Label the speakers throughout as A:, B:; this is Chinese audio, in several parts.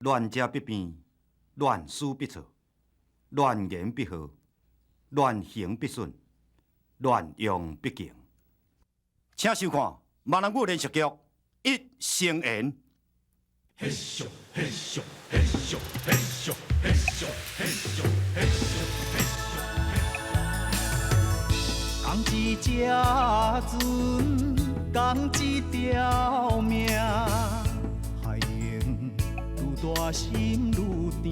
A: 乱食必变，乱思必错，乱言必好，乱行必顺，乱用必敬。请收看闽南语连续剧《一生缘》。
B: 嘿咻嘿咻嘿咻嘿咻嘿咻嘿咻嘿咻嘿咻。
C: 共一只船，共一条命，海用愈大心愈定。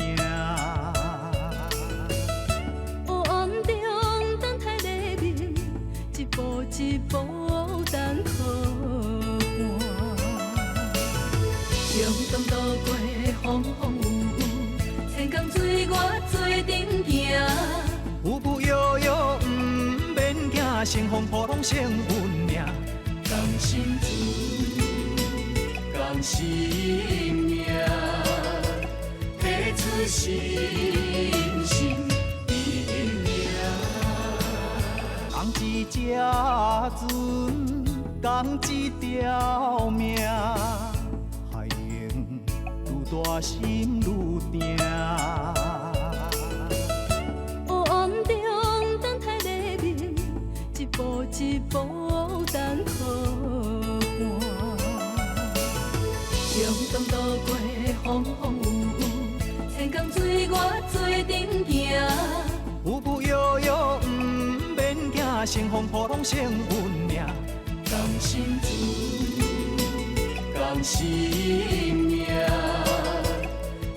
D: 黑暗中等待黎明，一步一步等靠岸。向东渡过风风雨雨，千江水我做阵行。
C: 浮浮摇摇，不免惊，乘风破浪成运命。
D: 同心志，共生命，提出信心力量。
C: 共一只船，共一条命，海用愈大心愈定。
D: 黑暗中等待黎明，一步一步等靠岸。向东渡过风风雨雨，千江水我做阵行。
C: 浮浮摇摇，不免惊，乘风破浪成运命。
D: 同心志，共生命，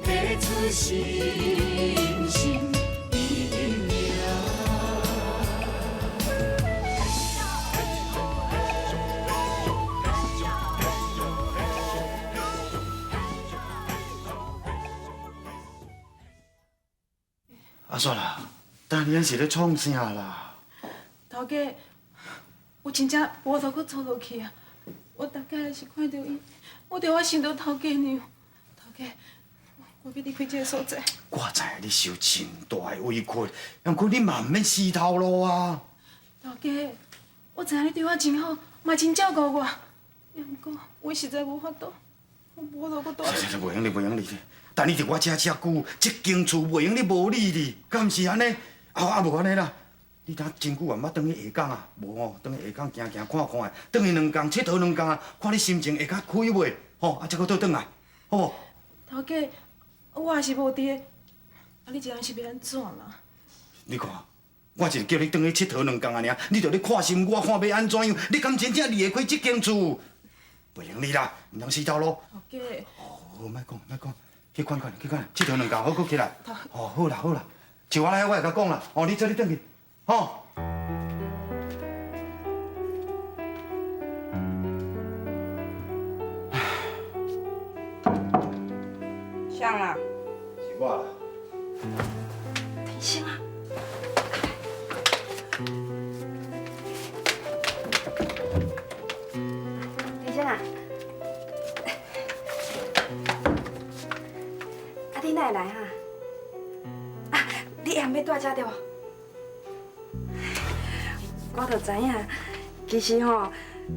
D: 提出信心力量。
A: 阿雪啦，当年是咧创啥啦？
E: 头家，我真正无法阁坐落去啊！我大概是看到伊，我着我想到头家呢。头家，我要离开这个所在。
A: 我知你受真大的委屈，不过你嘛毋免死头路啊！
E: 头家，我知影你对我真好，嘛真照顾我。也毋过，我实在无法度，我无法阁住。
A: 袂用你，袂用你，但你伫我遮久，这间厝袂用你无你哩，敢毋是安尼？啊无安尼啦，你呾真久也毋捌转去下港啊？无哦，转去下港行行看看，转去2天佚佗2天啊，看你心情会较开袂？吼，啊，才搁倒转来，好无？
E: 头家，我也是无伫个，啊，你这样是要安怎啦？
A: 你看，我就是叫你转去佚佗2天啊尔，你着咧看心我，看要安怎样？你敢真正离会开这间厝？袂用你啦，毋通死头路。
E: 头家，
A: 哦，莫讲，去看，佚佗2天，好搁起来。哦，好啦，就我来，我会甲讲啦。哦，你做你转去，吼。
F: 像啦，
A: 是我啦。
F: 天星啊，天星啊，你哪会来哈？你暗要住遮对无？我就知影，其实吼，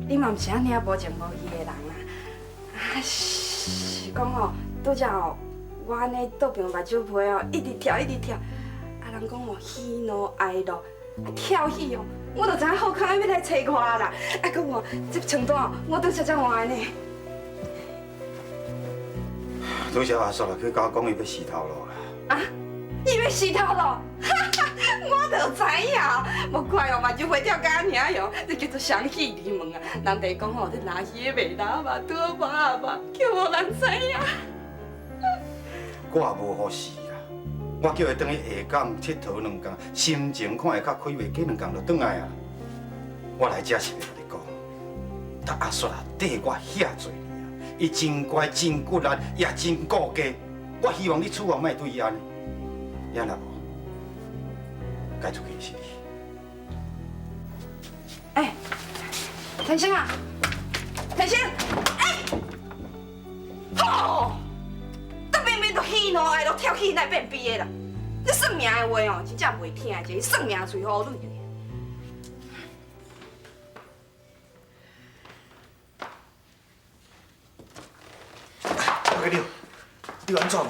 F: 你嘛毋是安尼无情无义的人啦。是讲吼，拄则吼，我安尼倒平目睭皮哦，一直跳。啊，人讲哦，喜怒哀乐，跳戏哦，我就知影好康要来找我啦。啊，搁哦，这床单哦，我拄则才换呢。
A: 拄则阿叔去甲我讲伊要死头路啦。
F: 啊，伊要死头路，哈哈，我就知影，无怪哦，目睭皮跳甲安尼哟，这叫做双喜临门啊。人哋讲哦，你拿鱼袂拿嘛，多麻嘛，叫无人知影。
A: 我也无好死啦，我叫伊转去下港佚佗2天，心情看会较开袂，过2天就转来啊。我来遮是要甲你讲，但阿叔啊，缀我遐侪年啊，伊真乖真骨力，也真顾家。我希望你厝后莫对伊安尼，也若无，该出去是你。
F: 哎，天星啊，天星，哎，吼！这明明都喜怒哀乐跳起来变悲的啦！你算命的话哦，真正袂听一个算命嘴好女。
G: 有安怎无？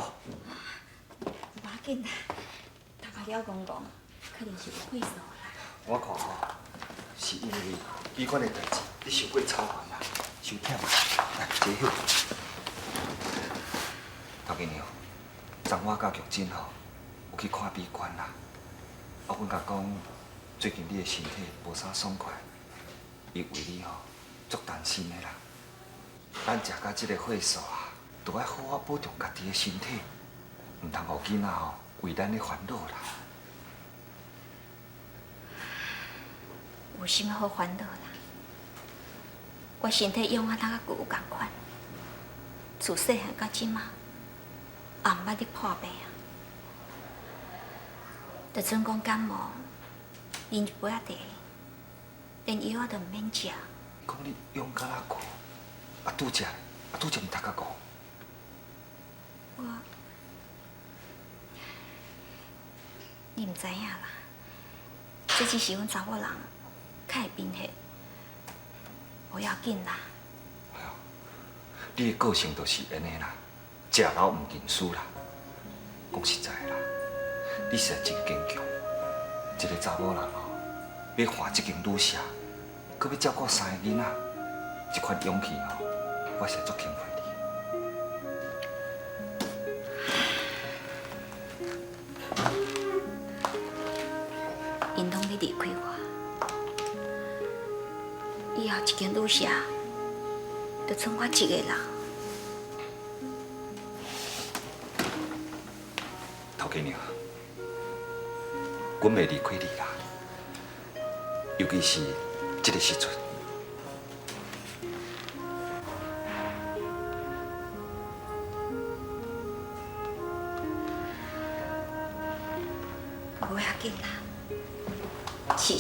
H: 无要紧啦，头壳了戆戆，可能是有血素啦。
G: 我看吼，是因为医馆的代志，你受过操烦啦，受忝啦。来，坐休。头家娘，昨我甲玉珍吼有去看美观啦。啊，阮甲讲，最近你的身体无啥爽快，伊为你吼足担心的啦。咱食到这个血素啊，都要好好保重家己的身体，唔通互囡仔吼为咱的烦恼啦。
H: 有啥物好烦恼啦？我身体养啊，当甲旧有共款，自细汉到即马，也毋捌得破病啊。就算讲感冒，啉一杯仔茶，连药仔都毋免食。
G: 讲你养到哪久？啊，拄则毋读甲讲。
H: 你毋知影啦，这只是阮查某人较会变黑，无要紧啦。
G: 哎呦，你的个性就是安尼啦，食老毋认输啦。讲实在啦，你实在真坚强。一个查某人吼，要换一间旅社，搁要照顾3个囡仔，这款勇气吼，我是足钦佩你。
H: 因拢要离开我，以后一间旅社就剩我一个人。
G: 头家娘，阮袂离开你啦，尤其是这个时阵。
H: 无要紧啦。是，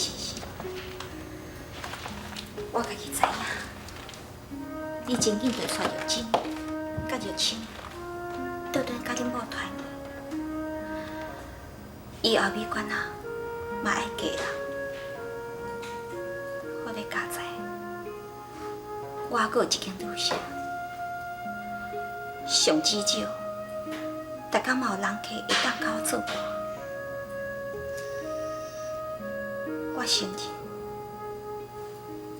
H: 我家己知影，你真紧就带玉珍、甲玉清倒转甲恁某团圆。以后美馆啊，嘛爱嫁人。我咧家在，我还阁有一间旅社，上至少，逐工嘛有人客会当甲我做伴。我承认，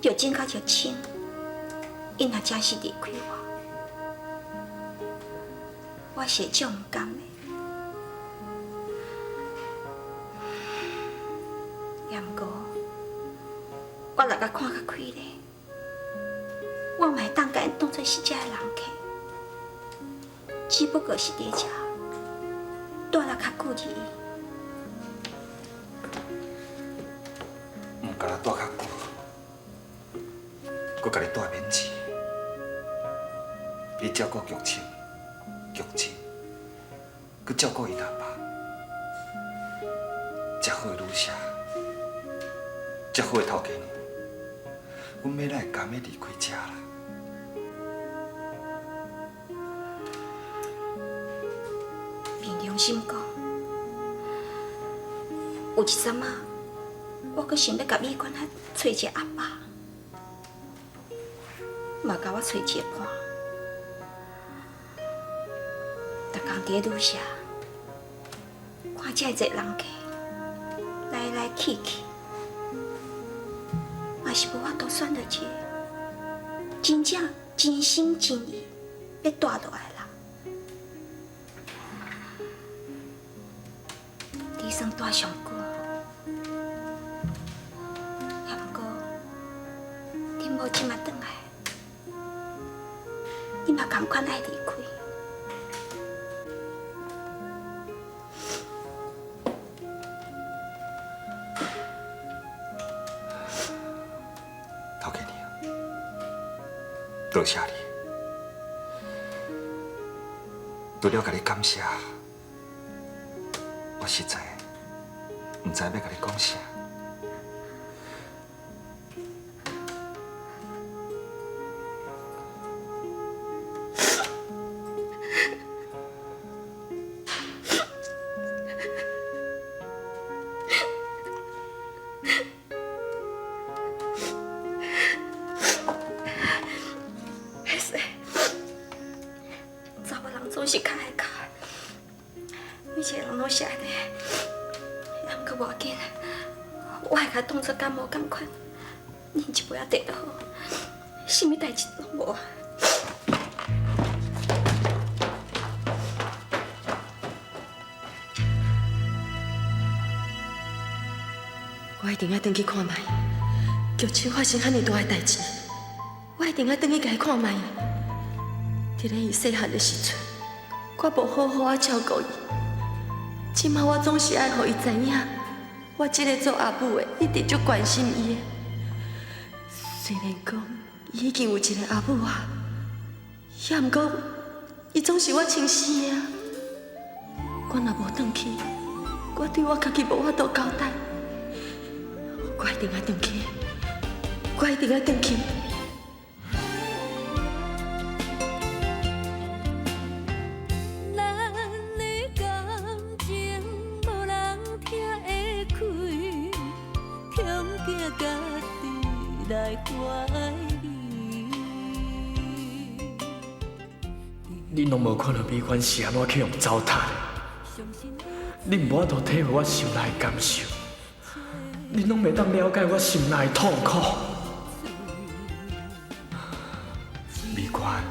H: 玉珍甲玉清，因若真是离开我是会足毋甘的。也毋过，我若甲看较开咧，我嘛会当甲因当作是遮的人客，只不过是伫遮住了较久而已。
G: 甲咱住较久，搁甲你住免钱，你照顾玉清、玉珍，搁照顾因阿爸，遮好的旅社，遮好的头家娘，阮要哪会甘要离开遮啦？
H: 凭良心讲，有一阵仔。我阁想要甲美馆遐找一个阿爸，嘛甲我找一个伴，逐工伫旅社，看遮济人客来来去去，嘛是无法度选到一个真正真心真意要住落来的人。你算住上久。无即马转来，你嘛同款爱离开。
G: 头家娘，多谢你，除了甲你感谢，我实在毋知要甲你讲啥。
H: 总是较爱家。一个人拢是安尼，也毋过无要紧，我会甲当作感冒共款，啉一杯仔茶就好，啥物代志拢无。
I: 我一定要转去看卖，剧情发生遐尼大个代志，我一定要转去甲伊看卖。伫咧伊细汉的时阵，我无好好啊照顾伊，即马我总是爱互伊知影，我即个做阿母的一直足关心伊的。虽然讲伊已经有一个阿母啊，也毋过伊总是我亲生的啊。我若无转去，我对我家己无法度交代。我一定要转去，我一定要转去。
D: 咱的感情无人听会开，恐惊家己来怀疑。
B: 你拢无看到美观是安怎去用糟蹋的，你无法度体会我心内的感受。你拢袂当了解我心内的痛苦，美观，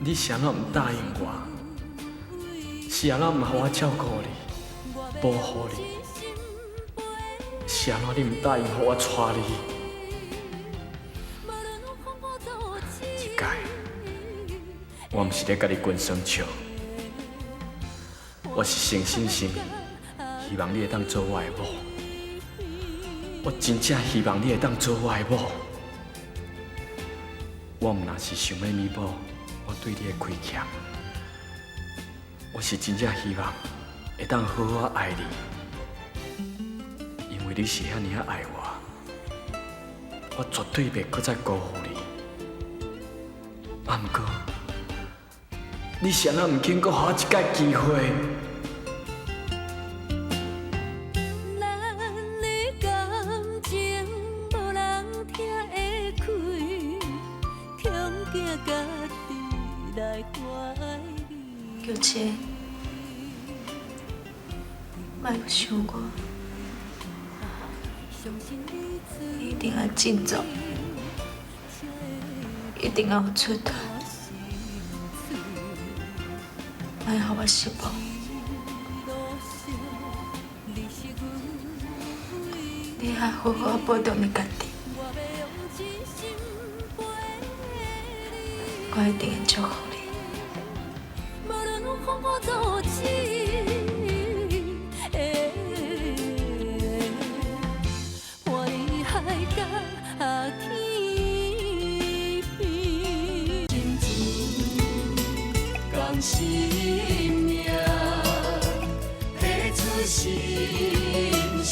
B: 你是安怎唔答应我？是安怎唔互我照顾你、保护你？是安怎你唔答应互我带你？一届，我毋是咧甲你滚双笑，我是诚心希望你会当做我的某。我真正希望你会当做我的某。我毋若是想要弥补我对你的亏欠，我是真正希望会当好好爱你，因为你是遐尼啊爱我，我绝对袂搁再辜负你。啊，毋过你是安怎毋肯搁予我一届机会？
I: 玉姐，莫有想我，你一定要振作，一定要有出头，莫让我失望。你要好好保重你家己，我一定会祝福你。
D: 做起，我的海角天边，真情共生命，提出心心。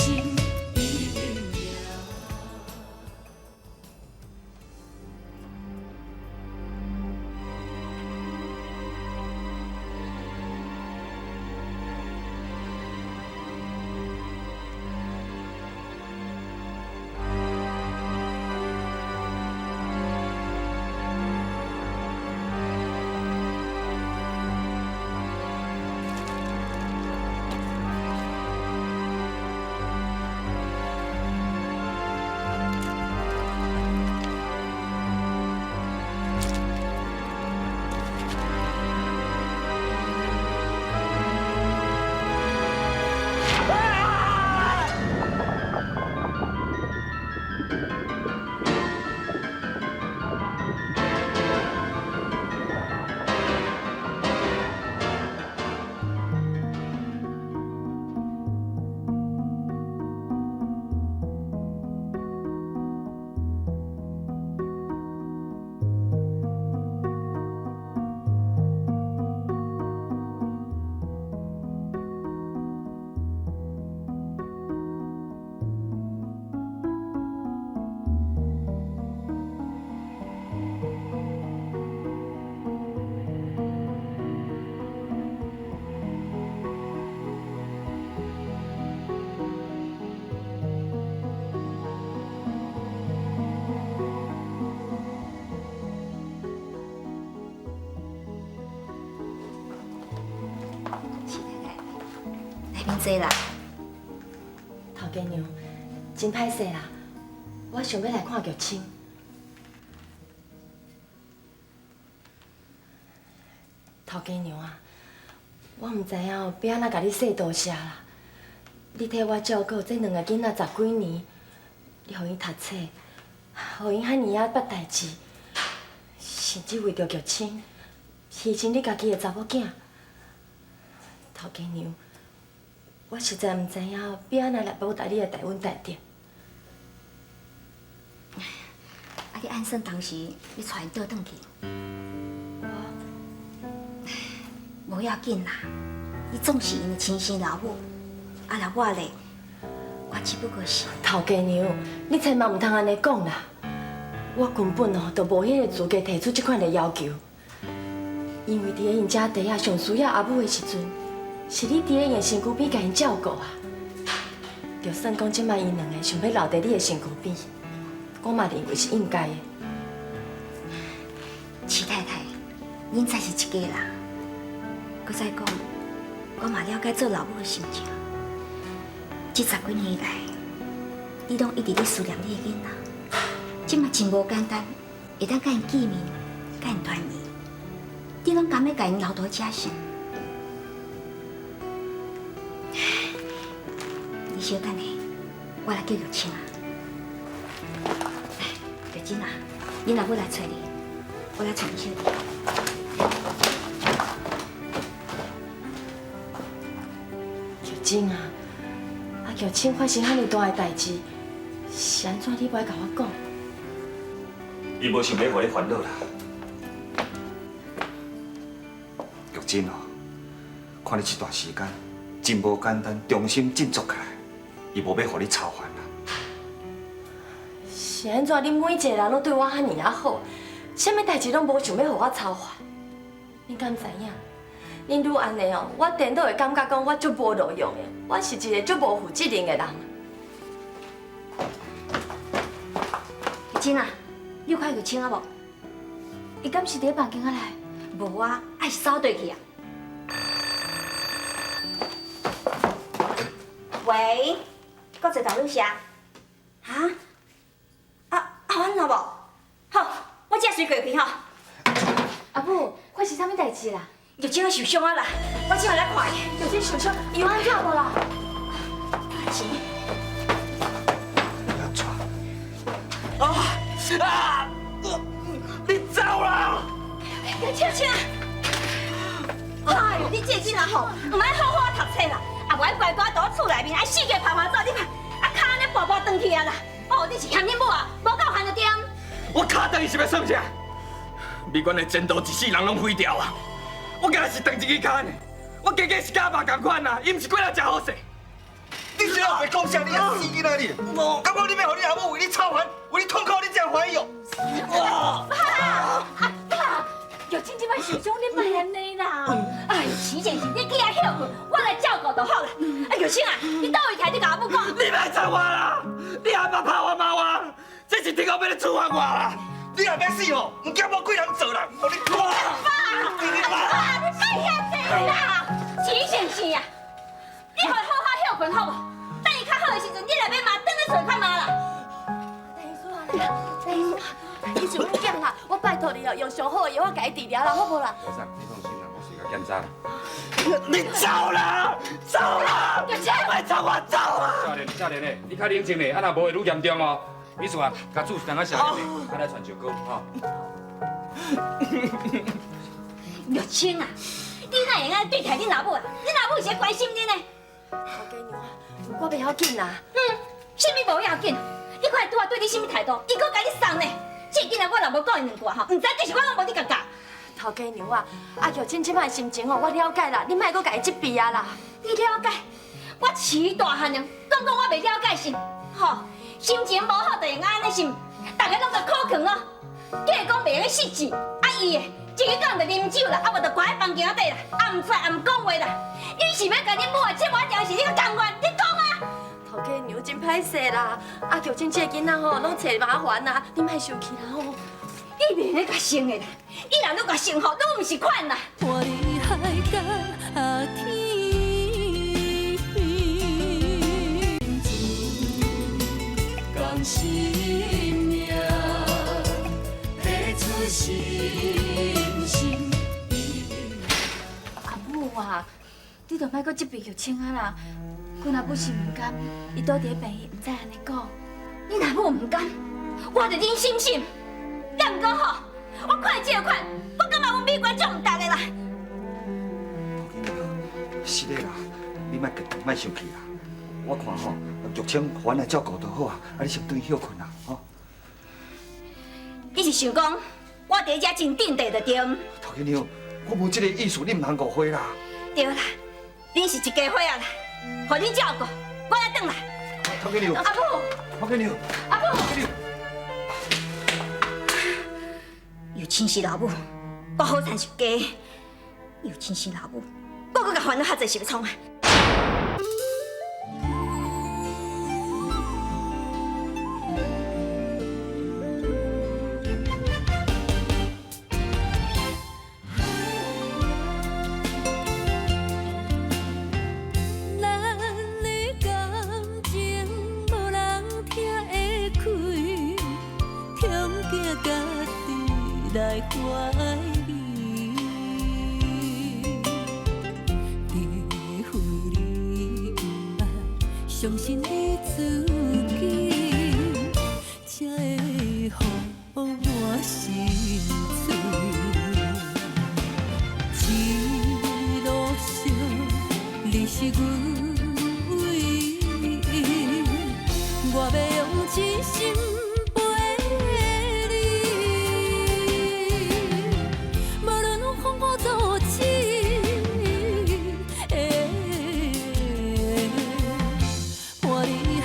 H: 内面坐啦。
I: 头家娘，真歹势啦，我想要来看玉清。头家娘啊，我唔知影要安怎甲你说多谢啦。你替我照顾这2个囡仔10几年，你互因读册，互因遐尔啊捌代志，甚至为着玉清，牺牲你家己的查某囝。头家娘，我实在唔知影要安怎来报答你的大恩大德。
H: 啊，你安算当时你带因倒转去？无要紧啦，你总是因的亲生老母。啊，啦我咧，我只不过是
I: 头家娘，你千万唔通安尼讲啦！我根本就无迄个资格提出这款的要求，因为伫咧因家底下上需要阿母的时阵，是你伫咧因身躯边甲因照顾啊。就算讲即摆因2个想要留伫你的身躯边，我嘛认为是应该的。
H: 齐太太，恁才是一家人。搁再讲，我嘛了解做老母的心情。这10几年来，你拢一直咧思念你的囡仔，即嘛真无简单，会当甲因见面，甲因团圆，你拢甘要甲因留到遮是？你小等下，我来叫玉清啊。玉清啊，恁阿母来找你，我来找你小弟。
I: 玉清啊！玉清发生遐尼大的代志，是安怎你不爱甲我讲？
G: 伊无想要互你烦恼啦。玉珍哦，看你这段时间真无简单，重新振作起来，伊无要互你操烦啦。
I: 是安怎？你每一个人拢对我遐尼啊好，啥物代志拢无想要互我操烦？你敢知影？恁愈安尼哦，我颠倒会感觉讲我足无路用的，我是一个足无负责任的人。
H: 玉清啊，你有看玉清啊无？伊敢是伫房间啊来？无啊，爱是走对去啊。喂，搁坐头路啥？哈？完了无？好，我这随过去吼。
I: 阿母，发生啥物代志啦？
H: 玉清啊受伤啊啦，我即下来看伊。
I: 玉清受伤，伊有安怎无啦？
H: 钱。
B: 你走啦！
H: 玉清，哎呦，你这囡仔吼，唔爱好好读册啦，啊，无爱乖乖在厝内面，爱四界跑跑走，你看，啊，脚安尼步步转去啊啦。哦，你是嫌恁母啊，无够闲就点。
B: 我脚等于是要算啥？美馆的前途一世人拢毁掉啊！我今日是断一支脚呢，我加加是甲肉同款啊，伊毋是过来食好势。
G: 你最后袂讲啥？你啊死囡仔你！感觉你要互你阿母为你操烦，为你痛苦，你才有怀疑哦。
H: 玉清即摆受伤，你莫安尼啦！哎，起前是你记啊休困，我来照顾就好啦。啊，玉清啊，你倒位徛，你甲阿母讲。
B: 你莫吵我啦！你还莫拍我骂我，这是天公要来处罚我啦！
G: 你若要死哦，唔惊无几人做人，互你看。
H: 你别遐济啦！起前是啊，你互好好休困好无？等伊较好的时阵，你来要骂，等你找看骂啦。
I: 医生，你讲啦，我拜托你哦，用上好的药我甲伊治疗啦，好无啦？
J: 先生，你放心啦，我是甲检查。
B: 你走啦，走啦！别吵我走啊！
J: 少年诶，你较冷静咧，啊若无会愈严重哦。秘书啊，甲注当个小弟，啊来传烧膏吼。
H: 玉清啊，你哪会安对待恁老母啊？恁老母是关心恁呢。
I: 头家娘啊，我袂要紧啦。
H: 什么无要紧？你看拄啊对你什么态度？伊搁甲你送呢？这囡仔我若无讲伊2句吼，唔知就是我拢无你感觉。
I: 头家娘啊，阿玉清即摆心情哦，我了解啦，你莫搁甲伊责备啊啦。
H: 你了解？我饲大汉人，讲我袂了解是？吼，心情无好就用安尼是？大家拢甲苦劝哦，叫伊讲袂用去失志，啊伊诶，一日讲就啉酒啦，啊无就关喺房间底啦，啊唔出来，啊唔讲话啦。伊是要甲恁母啊，这我一定是你个甘愿，你讲啊？
I: 头家娘真歹势啦，阿玉清这个囡仔吼，拢找麻烦啦，你莫生气啦吼。
H: 你袂咧甲生的啦，伊若愈甲生吼，愈毋是款啦。
D: 我的海角啊天
H: 话，你就莫搁责备玉清啊啦。阮阿母是唔甘，伊倒伫咧病院，唔知安尼讲。恁阿母唔甘，我着忍心心。也毋过吼，我看这个款，我感觉阮美观足唔值的啦。
G: 陶金娘，是的啦，你莫激动，莫生气啦。我看吼，玉清互阮来照顾就好啊，你先回去休困啦，吼。
H: 你是想讲我伫遮真定地就对？
G: 陶金娘，我无这个意思，你唔通误会啦。
H: 对啦，恁是一家伙啊啦，互恁照顾，我来转来。
G: 陶金娘，
H: 阿母，
G: 陶金娘，
H: 阿母，
G: 陶金娘。
H: 又亲是老母，我好惨是假；又亲是老母，我搁甲烦恼较济是要创啊？
D: 来怀疑，体会你不爱相信你自己，才会予我心碎。一路上你是阮唯一，我要用真心。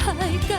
D: 海角。